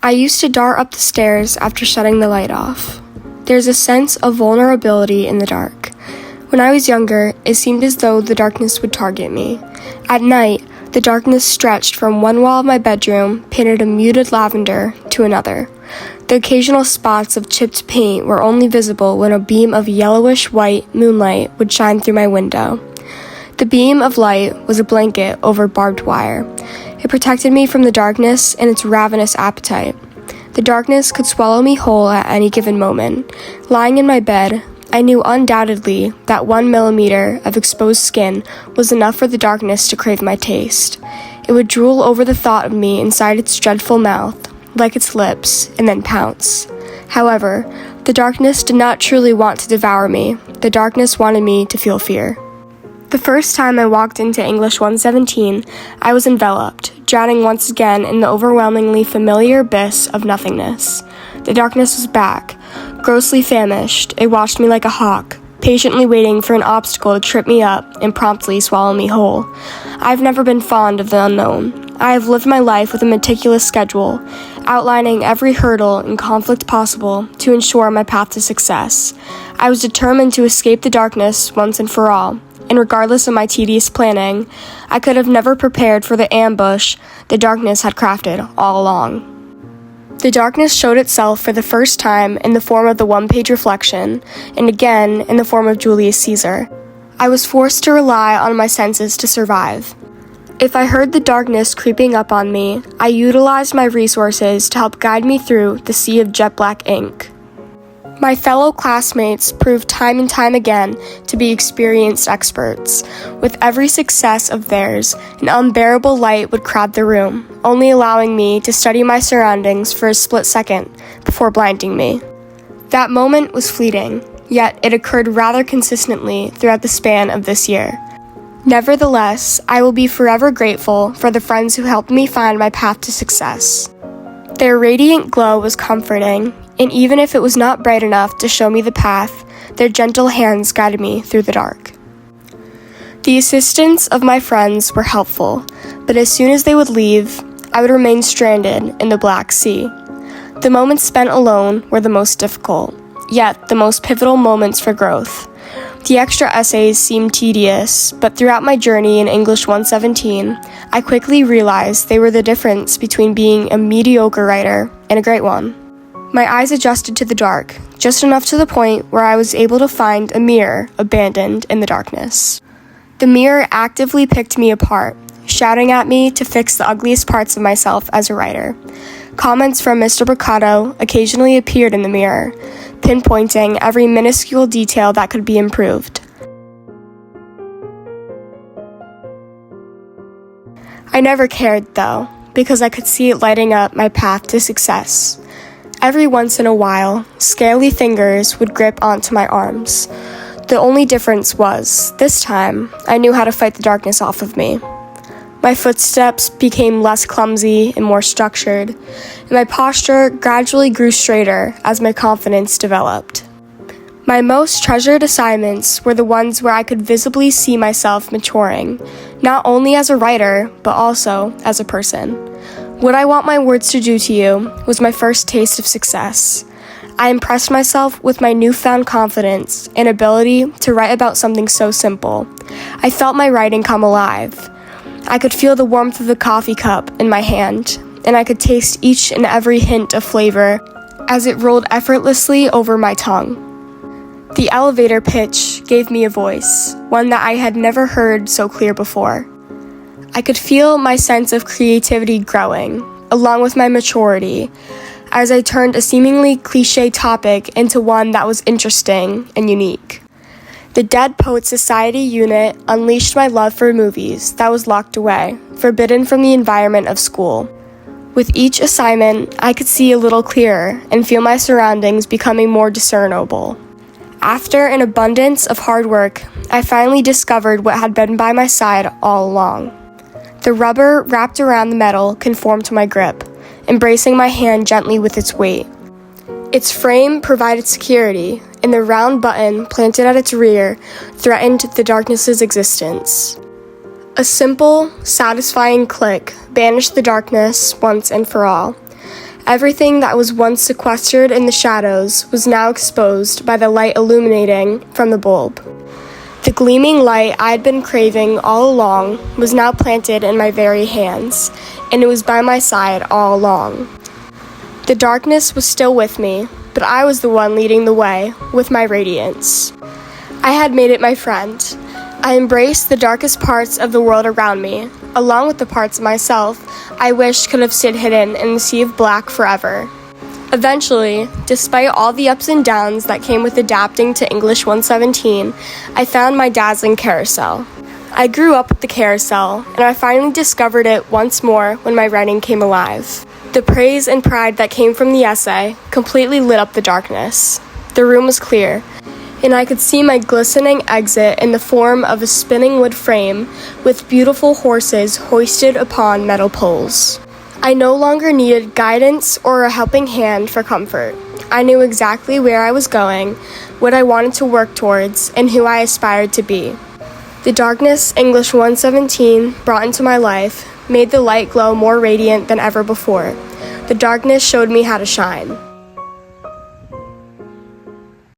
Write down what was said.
I used to dart up the stairs after shutting the light off. There's a sense of vulnerability in the dark. When I was younger, it seemed as though the darkness would target me. At night, the darkness stretched from one wall of my bedroom, painted a muted lavender, to another. The occasional spots of chipped paint were only visible when a beam of yellowish-white moonlight would shine through my window. The beam of light was a blanket over barbed wire. It protected me from the darkness and its ravenous appetite. The darkness could swallow me whole at any given moment. Lying in my bed, I knew undoubtedly that 1 millimeter of exposed skin was enough for the darkness to crave my taste. It would drool over the thought of me inside its dreadful mouth, like its lips, and then pounce. However, the darkness did not truly want to devour me. The darkness wanted me to feel fear. The first time I walked into English 117, I was enveloped, drowning once again in the overwhelmingly familiar abyss of nothingness. The darkness was back. Grossly famished, it watched me like a hawk, patiently waiting for an obstacle to trip me up and promptly swallow me whole. I've never been fond of the unknown. I have lived my life with a meticulous schedule, outlining every hurdle and conflict possible to ensure my path to success. I was determined to escape the darkness once and for all, and regardless of my tedious planning, I could have never prepared for the ambush the darkness had crafted all along. The darkness showed itself for the first time in the form of the one-page reflection, and again in the form of Julius Caesar. I was forced to rely on my senses to survive. If I heard the darkness creeping up on me, I utilized my resources to help guide me through the sea of jet black ink. My fellow classmates proved time and time again to be experienced experts. With every success of theirs, an unbearable light would crowd the room, only allowing me to study my surroundings for a split second before blinding me. That moment was fleeting, yet it occurred rather consistently throughout the span of this year. Nevertheless, I will be forever grateful for the friends who helped me find my path to success. Their radiant glow was comforting, and even if it was not bright enough to show me the path, their gentle hands guided me through the dark. The assistance of my friends were helpful, but as soon as they would leave, I would remain stranded in the Black Sea. The moments spent alone were the most difficult, yet the most pivotal moments for growth. The extra essays seemed tedious, but throughout my journey in English 117, I quickly realized they were the difference between being a mediocre writer and a great one. My eyes adjusted to the dark, just enough to the point where I was able to find a mirror abandoned in the darkness. The mirror actively picked me apart, shouting at me to fix the ugliest parts of myself as a writer. Comments from Mr. Mercado occasionally appeared in the mirror, pinpointing every minuscule detail that could be improved. I never cared, though, because I could see it lighting up my path to success. Every once in a while, scaly fingers would grip onto my arms. The only difference was, this time, I knew how to fight the darkness off of me. My footsteps became less clumsy and more structured, and my posture gradually grew straighter as my confidence developed. My most treasured assignments were the ones where I could visibly see myself maturing, not only as a writer, but also as a person. What I Want My Words to Do to You was my first taste of success. I impressed myself with my newfound confidence and ability to write about something so simple. I felt my writing come alive. I could feel the warmth of the coffee cup in my hand, and I could taste each and every hint of flavor as it rolled effortlessly over my tongue. The elevator pitch gave me a voice, one that I had never heard so clear before. I could feel my sense of creativity growing, along with my maturity, as I turned a seemingly cliché topic into one that was interesting and unique. The Dead Poets Society unit unleashed my love for movies that was locked away, forbidden from the environment of school. With each assignment, I could see a little clearer and feel my surroundings becoming more discernible. After an abundance of hard work, I finally discovered what had been by my side all along. The rubber wrapped around the metal conformed to my grip, embracing my hand gently with its weight. Its frame provided security, and the round button planted at its rear threatened the darkness's existence. A simple, satisfying click banished the darkness once and for all. Everything that was once sequestered in the shadows was now exposed by the light illuminating from the bulb. The gleaming light I had been craving all along was now planted in my very hands, and it was by my side all along. The darkness was still with me, but I was the one leading the way with my radiance. I had made it my friend. I embraced the darkest parts of the world around me, along with the parts of myself I wished could have stayed hidden in the sea of black forever. Eventually, despite all the ups and downs that came with adapting to English 117, I found my dazzling carousel. I grew up with the carousel, and I finally discovered it once more when my writing came alive. The praise and pride that came from the essay completely lit up the darkness. The room was clear, and I could see my glistening exit in the form of a spinning wood frame with beautiful horses hoisted upon metal poles. I no longer needed guidance or a helping hand for comfort. I knew exactly where I was going, what I wanted to work towards, and who I aspired to be. The darkness English 117 brought into my life made the light glow more radiant than ever before. The darkness showed me how to shine.